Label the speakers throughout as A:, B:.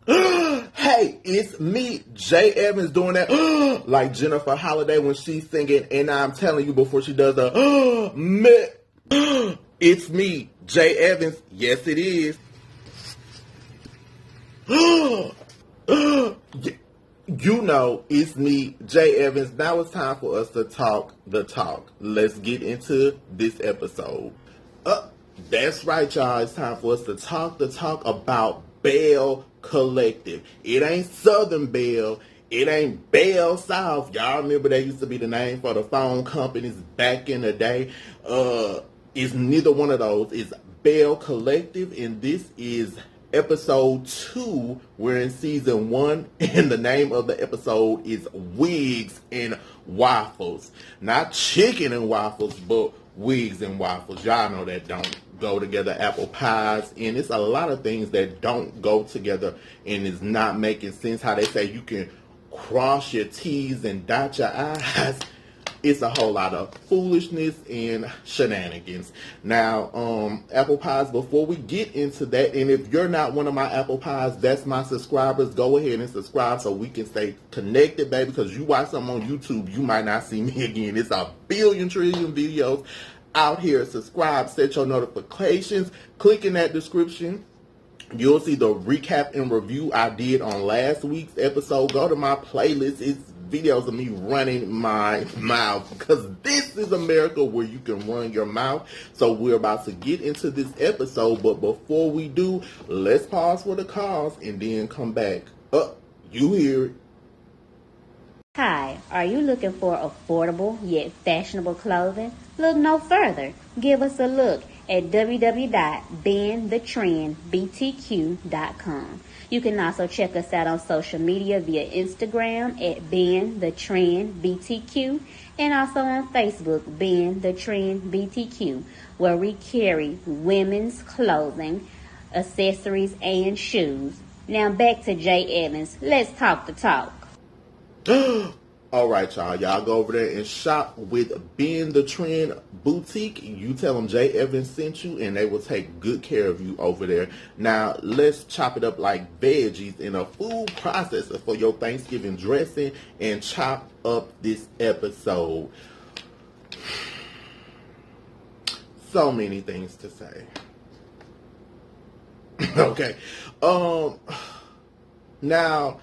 A: Hey, it's me, J.Evans, doing that like Jennifer Holiday when she's singing, and I'm telling you before she does the it's me, J.Evans. Yes, it is. You know, it's me, J.Evans. Now it's time for us to talk the talk. Let's get into this episode. That's right, y'all. It's time for us to talk the talk about Belle Collective. It ain't Southern Belle. It ain't Belle South. Y'all remember that used to be the name for the phone companies back in the day. It's neither one of those. It's Belle Collective, and this is episode 2. We're in season 1, and the name of the episode is Wigs and Waffles. Not chicken and waffles, but wigs and waffles. Y'all know that don't go together. Apple pies, and it's a lot of things that don't go together and is not making sense. How they say you can cross your T's and dot your I's. It's a whole lot of foolishness and shenanigans. Now, apple pies, before we get into that, and if you're not one of my apple pies, that's my subscribers, go ahead and subscribe so we can stay connected, baby, because you watch something on YouTube, you might not see me again. It's a billion trillion videos out here. Subscribe, set your notifications, click in that description. You'll see the recap and review I did on last week's episode. Go to my playlist. It's videos of me running my mouth, because this is America where you can run your mouth. So we're about to get into this episode, but before we do, let's pause for the cause and then come back. You hear it.
B: Hi, are you looking for affordable yet fashionable clothing? Look no further. Give us a look at www.bendthetrendbtq.com. You can also check us out on social media via Instagram at BendTheTrendBTQ and also on Facebook, BendTheTrendBTQ, where we carry women's clothing, accessories, and shoes. Now back to J.Evans. Let's talk the talk.
A: All right, y'all. Y'all go over there and shop with Bend the Trend Boutique. You tell them J.Evans sent you, and they will take good care of you over there. Now, let's chop it up like veggies in a food processor for your Thanksgiving dressing and chop up this episode. So many things to say. Okay. Now,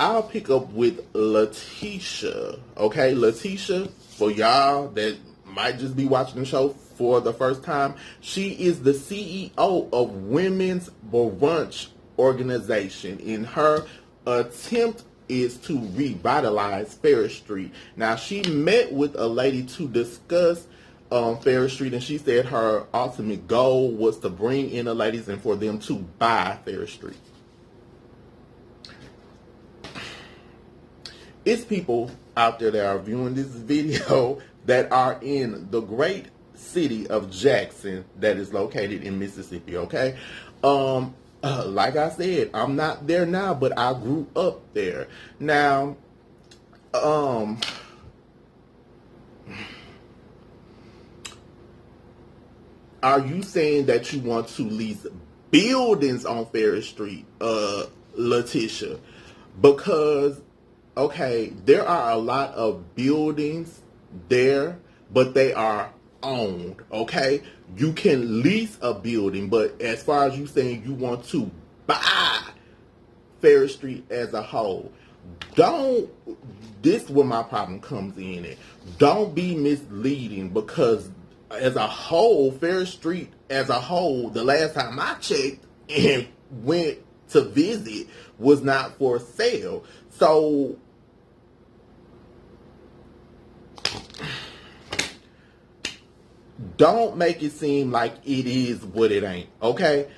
A: I'll pick up with Letitia. Okay, Letitia, for y'all that might just be watching the show for the first time, she is the CEO of Women's Brunch Organization. And her attempt is to revitalize Ferris Street. Now, she met with a lady to discuss Ferris Street, and she said her ultimate goal was to bring in the ladies and for them to buy Ferris Street. It's people out there that are viewing this video that are in the great city of Jackson that is located in Mississippi, okay? Like I said, I'm not there now, but I grew up there. Now, are you saying that you want to lease buildings on Ferris Street, Letitia? Because okay, there are a lot of buildings there, but they are owned, okay? You can lease a building, but as far as you saying you want to buy Ferris Street as a whole, this is where my problem comes in at. Don't be misleading, because as a whole, Ferris Street as a whole, the last time I checked and went to visit, was not for sale. So don't make it seem like it is what it ain't, okay?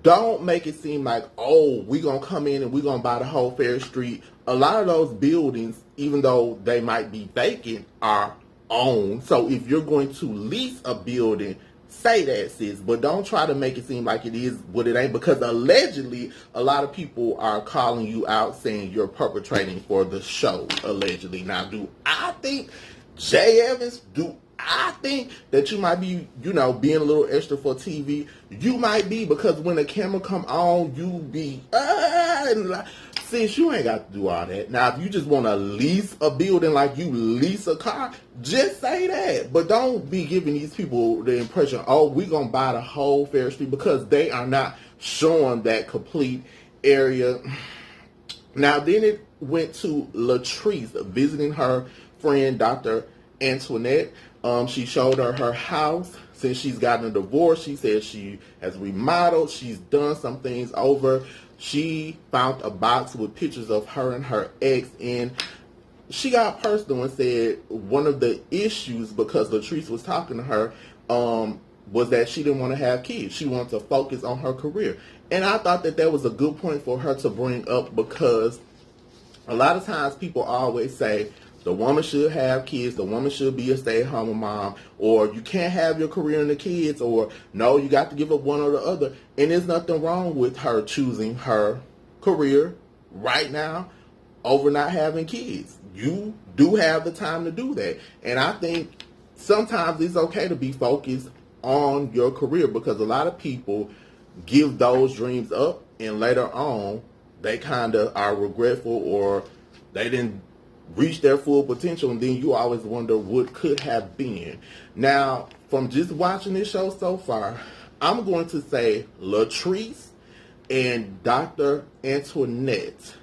A: Don't make it seem like, oh, we're going to come in and we're going to buy the whole Ferris Street. A lot of those buildings, even though they might be vacant, are owned. So if you're going to lease a building, say that, sis, but don't try to make it seem like it is what it ain't, because allegedly a lot of people are calling you out saying you're perpetrating for the show, allegedly. Now, do I think J.Evans, do I think that you might be, being a little extra for TV. You might be, because when the camera come on, you be, and like, sis, you ain't got to do all that. Now, if you just want to lease a building like you lease a car, just say that. But don't be giving these people the impression, oh, we going to buy the whole Fair Street, because they are not showing that complete area. Now, then it went to Latrice visiting her friend, Dr. Antoinette. She showed her house. Since she's gotten a divorce, she said she has remodeled. She's done some things over. She found a box with pictures of her and her ex, and she got personal and said one of the issues, because Latrice was talking to her, was that she didn't want to have kids. She wanted to focus on her career. And I thought that was a good point for her to bring up, because a lot of times people always say, the woman should have kids, the woman should be a stay-at-home mom, or you can't have your career and the kids, or no, you got to give up one or the other. And there's nothing wrong with her choosing her career right now over not having kids. You do have the time to do that. And I think sometimes it's okay to be focused on your career, because a lot of people give those dreams up and later on they kind of are regretful, or they didn't reach their full potential, and then you always wonder what could have been. Now, from just watching this show so far, I'm going to say Latrice and Dr. Antoinette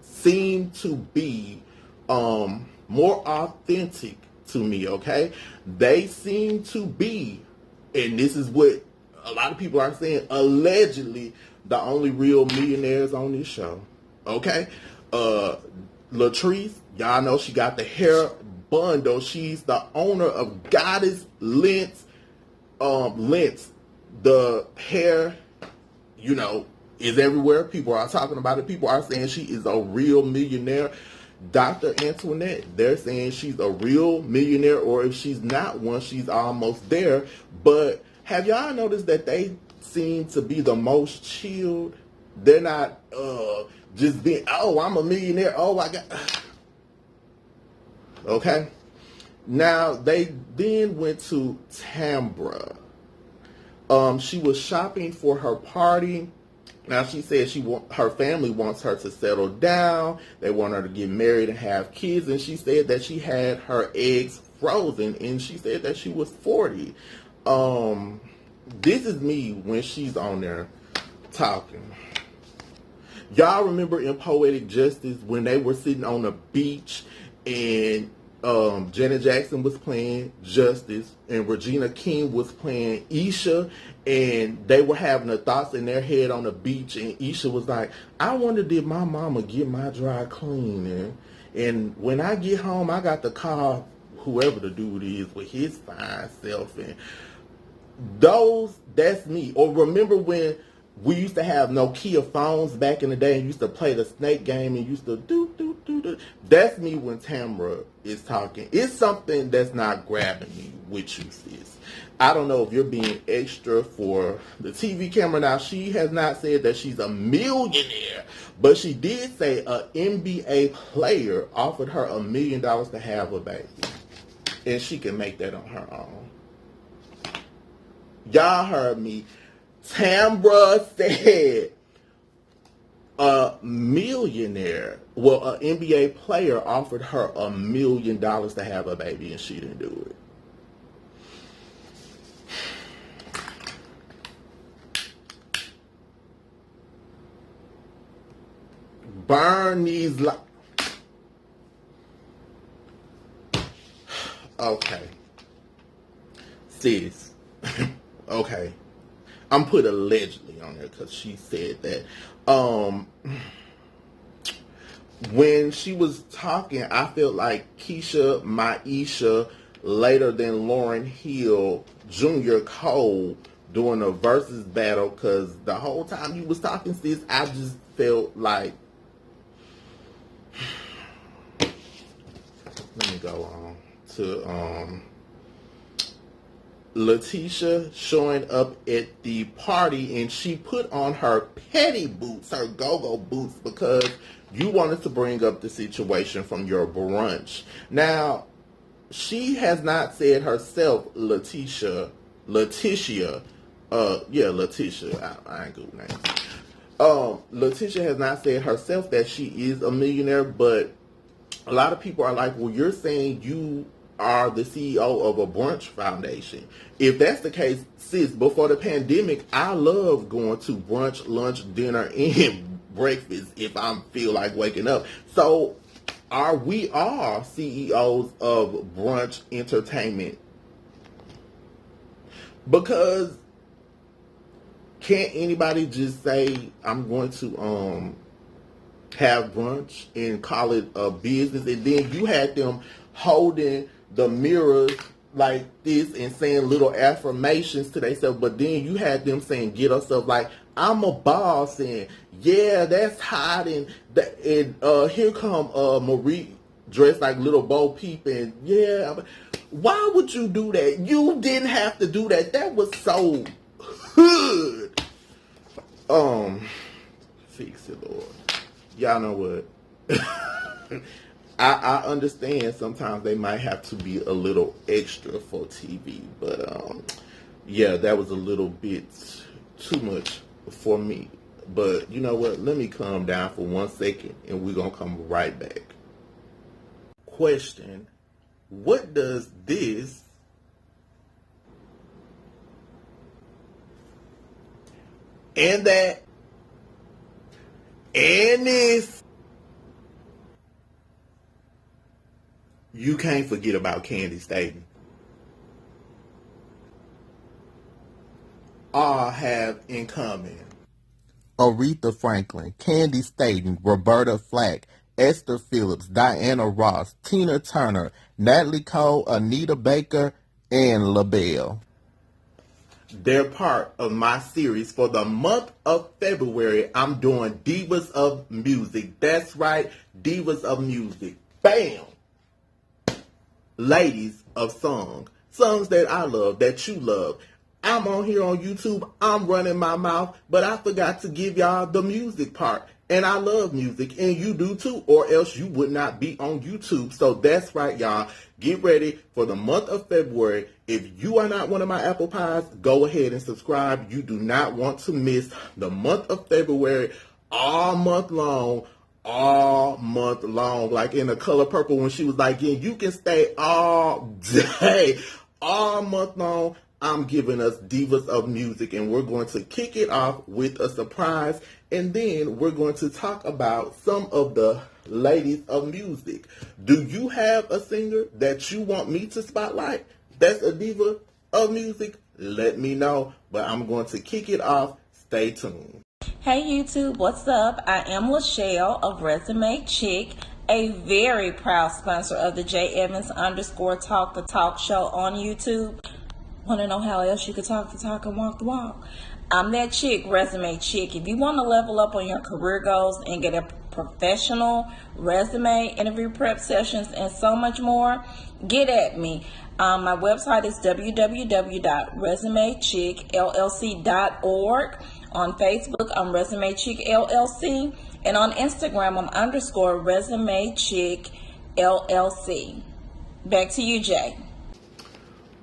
A: seem to be more authentic to me, okay? They seem to be, and this is what a lot of people are saying, allegedly the only real millionaires on this show, okay? Latrice, y'all know she got the hair bundle. She's the owner of Goddess Lengths. The hair, is everywhere. People are talking about it. People are saying she is a real millionaire. Dr. Antoinette, they're saying she's a real millionaire, or if she's not one, she's almost there. But have y'all noticed that they seem to be the most chilled? They're not just being, oh, I'm a millionaire. Oh, I got... Okay. Now, they then went to Tambra. She was shopping for her party. Now, she said her family wants her to settle down. They want her to get married and have kids. And she said that she had her eggs frozen. And she said that she was 40. This is me when she's on there talking. Y'all remember in Poetic Justice when they were sitting on the beach and Janet Jackson was playing Justice and Regina King was playing Isha, and they were having the thoughts in their head on the beach, and Isha was like, I wonder did my mama get my dry cleaning, and when I get home I got to call whoever the dude is with his fine self, and that's me. Or remember when we used to have Nokia phones back in the day and used to play the snake game and used to do. That's me when Tamra is talking. It's something that's not grabbing me with you, sis. I don't know if you're being extra for the TV camera. Now, she has not said that she's a millionaire, but she did say an NBA player offered her $1 million to have a baby. And she can make that on her own. Y'all heard me. Tambra said a millionaire, an NBA player offered her $1 million to have a baby, and she didn't do it. Burn these okay. Sis. Okay. I'm put allegedly on there because she said that. When she was talking, I felt like Keisha Maisha later than Lauryn Hill, Junior Cole doing a versus battle, because the whole time you was talking, sis, I just felt like, let me go on to Letitia showing up at the party, and she put on her petty boots, her go-go boots, because you wanted to bring up the situation from your brunch. Now, she has not said herself, Letitia, Letitia, I ain't good names. Letitia has not said herself that she is a millionaire, but a lot of people are like, well, you're saying you are the CEO of a brunch foundation. If that's the case, sis, before the pandemic, I love going to brunch, lunch, dinner, and breakfast if I feel like waking up. So we are CEOs of brunch entertainment, because can't anybody just say I'm going to have brunch and call it a business? And then you had them holding the mirrors like this and saying little affirmations to themselves, but then you had them saying get herself like I'm a boss, and yeah, that's hot, and here come Marie dressed like little Bo Peep, and yeah, why would you do that? You didn't have to do that. That was so hood. Fix it, Lord. Y'all know what? I understand sometimes they might have to be a little extra for TV, but yeah, that was a little bit too much for me. But you know what? Let me calm down for 1 second and we're going to come right back. Question: what does this and that and this, you can't forget about Candy Staten, all have in common? Aretha Franklin, Candy Staten, Roberta Flack, Esther Phillips, Diana Ross, Tina Turner, Natalie Cole, Anita Baker, and LaBelle. They're part of my series for the month of February. I'm doing Divas of Music. That's right, Divas of Music. Bam! Ladies of song. Songs that I love, that you love. I'm on here on YouTube. I'm running my mouth, but I forgot to give y'all the music part. And I love music, and you do too, or else you would not be on YouTube. So that's right, y'all. Get ready for the month of February. If you are not one of my apple pies, go ahead and subscribe. You do not want to miss the month of February all month long. All month long, like in The Color Purple when she was like, yeah, you can stay all day, all month long. I'm giving us Divas of Music, and we're going to kick it off with a surprise, and then we're going to talk about some of the ladies of music. Do you have a singer that you want me to spotlight that's a diva of music? Let me know, but I'm going to kick it off. Stay tuned.
C: Hey YouTube, what's up? I am Lachelle of Resume Chick, a very proud sponsor of the J.Evans _ Talk the Talk show on YouTube. Want to know how else you could talk the talk and walk the walk? I'm that chick, Resume Chick. If you want to level up on your career goals and get a professional resume, interview prep sessions, and so much more, get at me. My website is www.resumechickllc.org. On Facebook, I'm Resume Chick LLC, and on Instagram, I'm _ Resume Chick LLC. Back to you, Jay.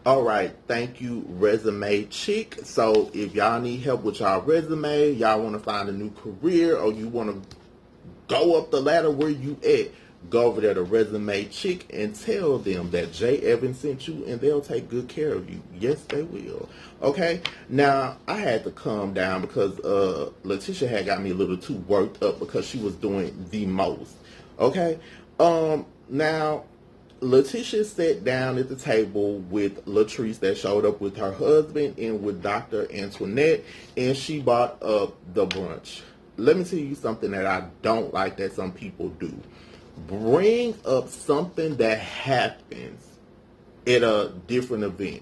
A: All right, thank you, Resume Chick. So if y'all need help with y'all resume, y'all want to find a new career, or you want to go up the ladder where you at, go over there to Resume Chick and tell them that J.Evans sent you, and they'll take good care of you. Yes, they will. Okay? Now, I had to calm down because Letitia had got me a little too worked up because she was doing the most. Okay? Now, Letitia sat down at the table with Latrice that showed up with her husband and with Dr. Antoinette, and she bought up the brunch. Let me tell you something that I don't like that some people do. Bring up something that happens at a different event.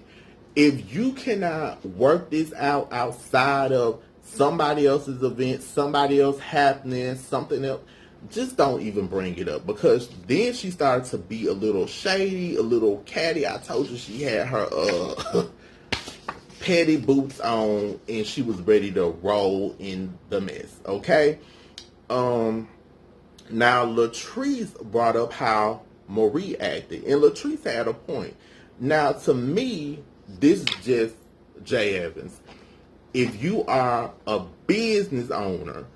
A: If you cannot work this out outside of somebody else's event, somebody else happening, something else, just don't even bring it up, because then she started to be a little shady, a little catty. I told you she had her petty boots on and she was ready to roll in the mess. Okay? Now Latrice brought up how Marie acted. And Latrice had a point. Now, to me, this is just J.Evans. If you are a business owner,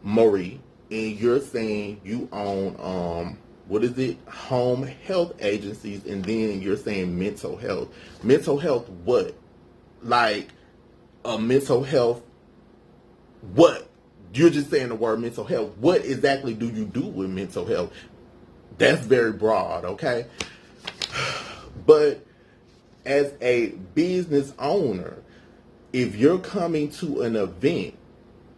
A: Marie, and you're saying you own, home health agencies, and then you're saying mental health. Mental health what? Like, a mental health what? You're just saying the word mental health. What exactly do you do with mental health? That's very broad, okay? But as a business owner, if you're coming to an event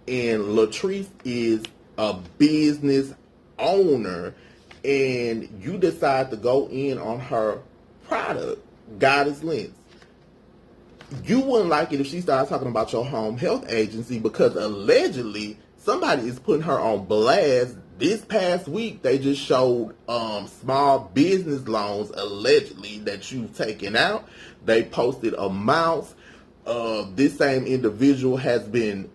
A: and Latrice is a business owner and you decide to go in on her product, Goddess Lens, you wouldn't like it if she started talking about your home health agency, because allegedly somebody is putting her on blast. This past week, they just showed small business loans allegedly that you've taken out. They posted amounts. This same individual has been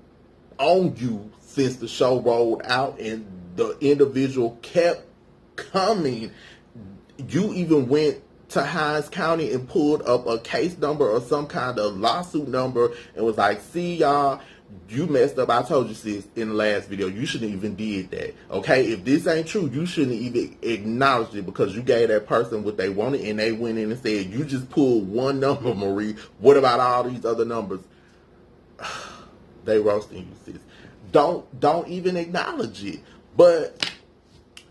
A: on you since the show rolled out, and the individual kept coming. You even went to Hines County and pulled up a case number or some kind of lawsuit number and was like, see y'all, you messed up. I told you, sis, in the last video, you shouldn't even did that. Okay, if this ain't true, you shouldn't even acknowledge it, because you gave that person what they wanted and they went in and said, you just pulled one number, Marie. What about all these other numbers? They roasting you, sis. Don't even acknowledge it. But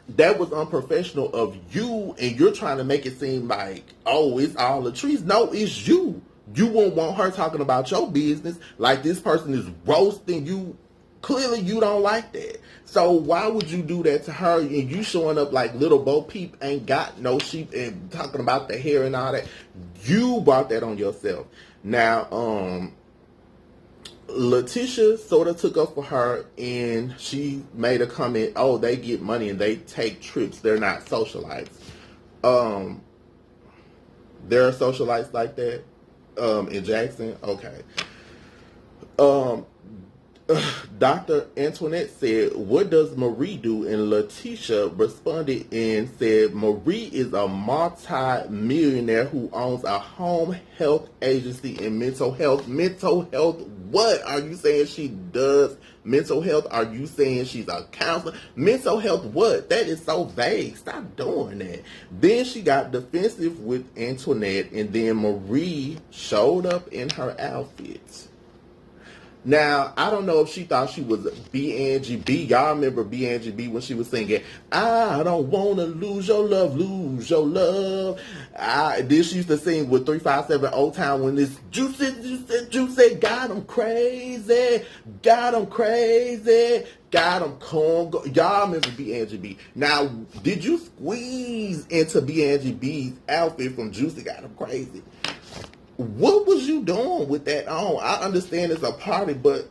A: that was unprofessional of you, and you're trying to make it seem like, oh, it's all Latrice. No, it's you. You won't want her talking about your business like this person is roasting you. Clearly, you don't like that. So why would you do that to her, and you showing up like little Bo Peep ain't got no sheep and talking about the hair and all that? You brought that on yourself. Now, Letitia sort of took up for her, and she made a comment, oh, they get money and they take trips. They're not socialites. There are socialites like that in Jackson? Okay. Dr. Antoinette said, what does Marie do? And Letitia responded and said, Marie is a multi-millionaire who owns a home health agency and mental health. Mental health what? Are you saying she does mental health? Are you saying she's a counselor? Mental health what? That is so vague. Stop doing that. Then she got defensive with Antoinette, and then Marie showed up in her outfit. Now, I don't know if she thought she was B. Y'all remember B when she was singing, I don't want to lose your love. This she used to sing with 357 Old Town when this juicy, got them crazy, got them Congo. Y'all remember B. Now, did you squeeze into B.'s outfit from Juicy Got Them Crazy? What was you doing with that on? I understand it's a party, but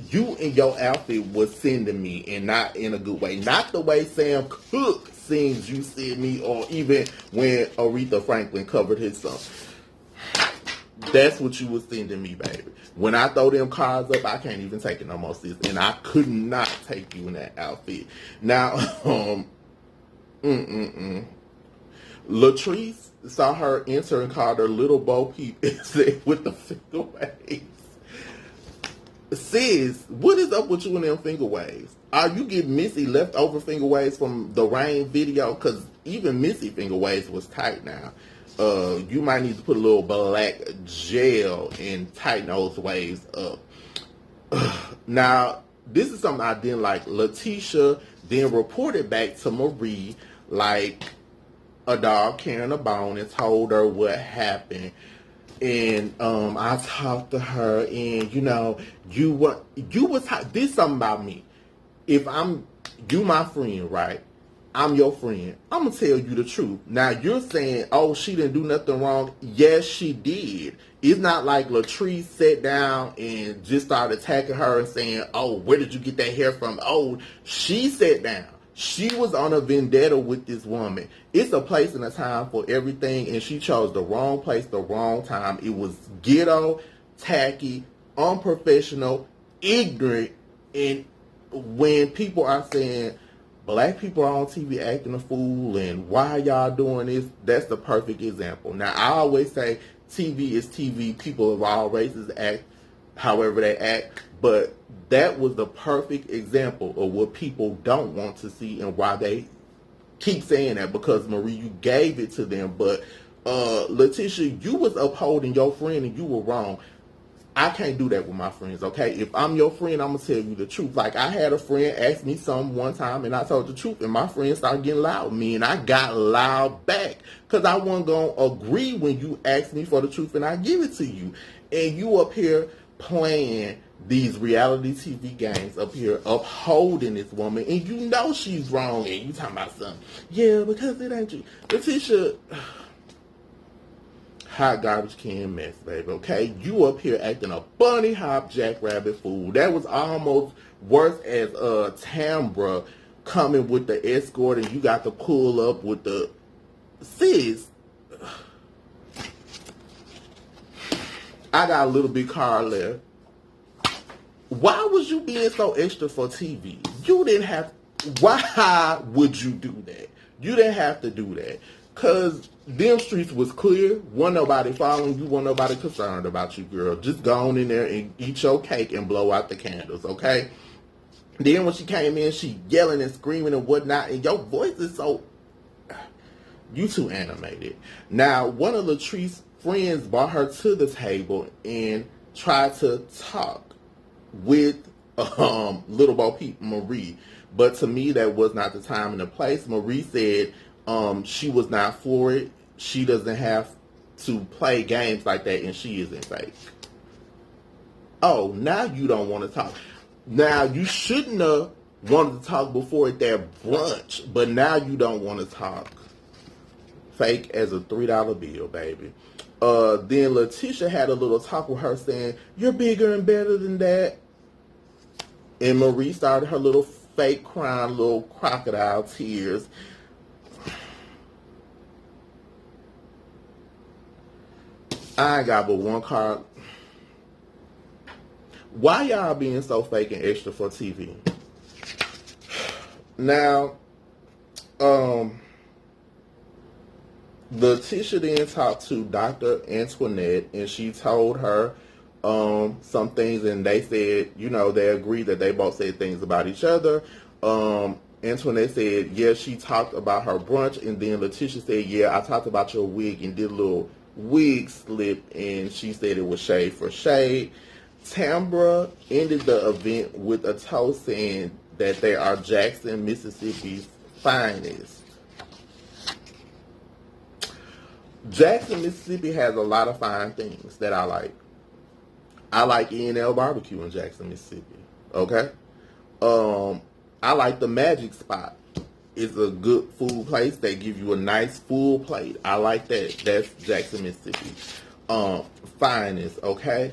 A: you and your outfit was sending me, and not in a good way. Not the way Sam Cooke sings You Send Me, or even when Aretha Franklin covered his song. That's what you was sending me, baby. When I throw them cards up, I can't even take it no more, sis. And I could not take you in that outfit. Now, Latrice saw her enter and called her little Bo Peep and said with the finger waves. Sis, what is up with you and them finger waves? Are you getting Missy leftover finger waves from the Rain video? Because even Missy finger waves was tight now. You might need to put a little black gel and tighten those waves up. Now, this is something I didn't like. Letitia then reported back to Marie like a dog carrying a bone and told her what happened. And I talked to her, and you was this something about me. If you my friend, right? I'm your friend. I'm gonna tell you the truth. Now you're saying, oh, she didn't do nothing wrong. Yes, she did. It's not like Latrice sat down and just started attacking her and saying, oh, where did you get that hair from? Oh, she sat down. She was on a vendetta with this woman. It's a place and a time for everything, and she chose the wrong place, the wrong time. It was ghetto, tacky, unprofessional, ignorant, and when people are saying black people are on TV acting a fool and why y'all doing this? That's the perfect example. Now, I always say TV is TV. People of all races act however they act. But that was the perfect example of what people don't want to see and why they keep saying that, because Marie, you gave it to them. But Letitia, you was upholding your friend and you were wrong. I can't do that with my friends, okay? If I'm your friend, I'm going to tell you the truth. Like, I had a friend ask me something one time, and I told the truth, and my friend started getting loud with me, and I got loud back, because I wasn't going to agree when you asked me for the truth, and I give it to you. And you up here playing these reality TV games up here, upholding this woman, and you know she's wrong, and you talking about something. Yeah, because it ain't you. Letitia... hot garbage can mess, baby, okay? You up here acting a bunny hop jackrabbit fool. That was almost worse as Tambra coming with the escort and you got to pull up with the... Sis, I got a little bit car left. Why was you being so extra for TV? You didn't have... Why would you do that? You didn't have to do that. Because them streets was clear. Wasn't nobody following you. Wasn't nobody concerned about you, girl. Just go on in there and eat your cake and blow out the candles, okay? Then when she came in, she yelling and screaming and whatnot. And your voice is so... You too animated. Now, one of Latrice's friends brought her to the table and tried to talk with Little Bo Peep Marie. But to me, that was not the time and the place. Marie said... she was not for it. She doesn't have to play games like that, and she isn't fake. Oh, now you don't want to talk. Now, you shouldn't have wanted to talk before at that brunch, but now you don't want to talk. Fake as a $3 bill, baby. Then Letitia had a little talk with her saying, you're bigger and better than that. And Marie started her little fake crying, little crocodile tears. I ain't got but one card. Why y'all being so fake and extra for TV? Now, Letitia then talked to Dr. Antoinette, and she told her some things, and they said, you know, they agreed that they both said things about each other. Antoinette said, yeah, she talked about her brunch, and then Letitia said, yeah, I talked about your wig and did a little wig slip, and she said it was shade for shade. Tambra ended the event with a toast saying that they are Jackson, Mississippi's finest. Jackson, Mississippi has a lot of fine things that I like. I like E&L Barbecue in Jackson, Mississippi. Okay? I like the Magic Spot. It's a good food place. They give you a nice full plate. I like that. That's Jackson, Mississippi. Finest, okay?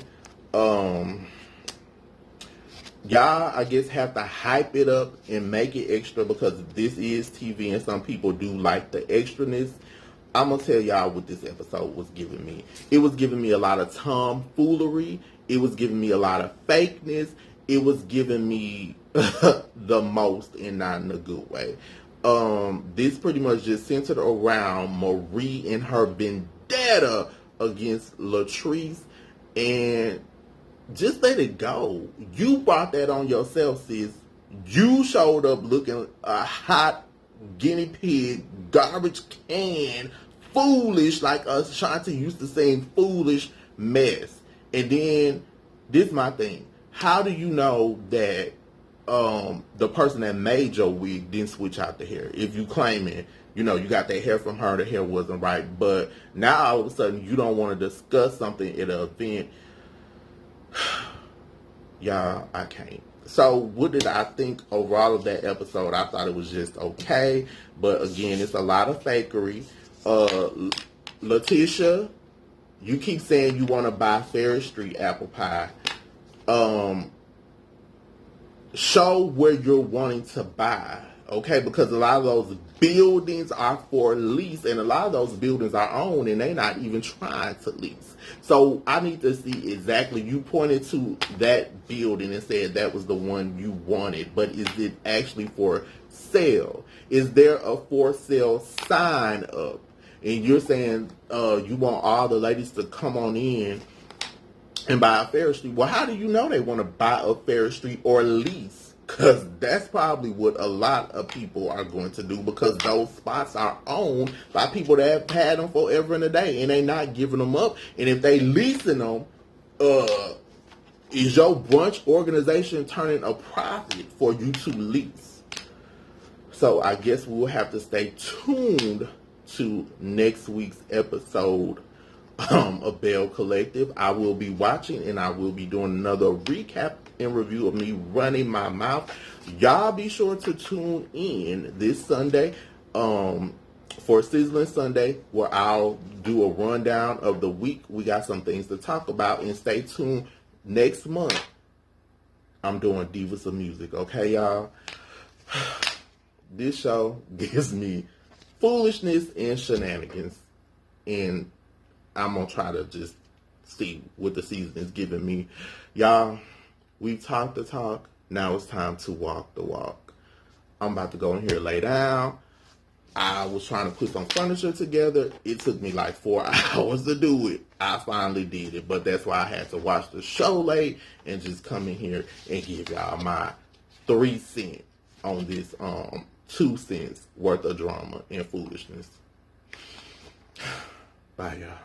A: Y'all, I guess, have to hype it up and make it extra because this is TV and some people do like the extraness. I'm going to tell y'all what this episode was giving me. It was giving me a lot of tomfoolery. It was giving me a lot of fakeness. It was giving me the most and not in a good way. This pretty much just centered around Marie and her vendetta against Latrice, and just let it go. You brought that on yourself, sis. You showed up looking a hot guinea pig, garbage can, foolish, like Ashanti used to sing, foolish mess. And then, this is my thing. How do you know that the person that made your wig didn't switch out the hair? If you claiming, you know, you got that hair from her, the hair wasn't right, but now all of a sudden you don't want to discuss something at an event. Y'all, I can't. So what did I think overall of that episode? I thought it was just okay, but again, it's a lot of fakery. Letitia, you keep saying you want to buy Ferris Street apple pie. Show where you're wanting to buy. Okay, because a lot of those buildings are for lease, and a lot of those buildings are owned, and they're not even trying to lease. So I need to see exactly. You pointed to that building and said that was the one you wanted, but is it actually for sale? Is there a for sale sign up? And you're saying you want all the ladies to come on in and buy a Ferris Street. Well, how do you know they want to buy a Ferris Street or lease? Because that's probably what a lot of people are going to do, because those spots are owned by people that have had them forever and a day, and they not giving them up. And if they leasing them, is your brunch organization turning a profit for you to lease? So I guess we'll have to stay tuned to next week's episode of Belle Collective. I will be watching, and I will be doing another recap and review of me running my mouth. Y'all be sure to tune in this Sunday for Sizzling Sunday, where I'll do a rundown of the week. We got some things to talk about, and stay tuned next month. I'm doing Divas of Music, okay, y'all? This show gives me foolishness and shenanigans, and I'm going to try to just see what the season is giving me. Y'all, we talked the talk. Now it's time to walk the walk. I'm about to go in here and lay down. I was trying to put some furniture together. It took me like 4 hours to do it. I finally did it, but that's why I had to watch the show late and just come in here and give y'all my 3 cents on this 2 cents worth of drama and foolishness. Bye, y'all.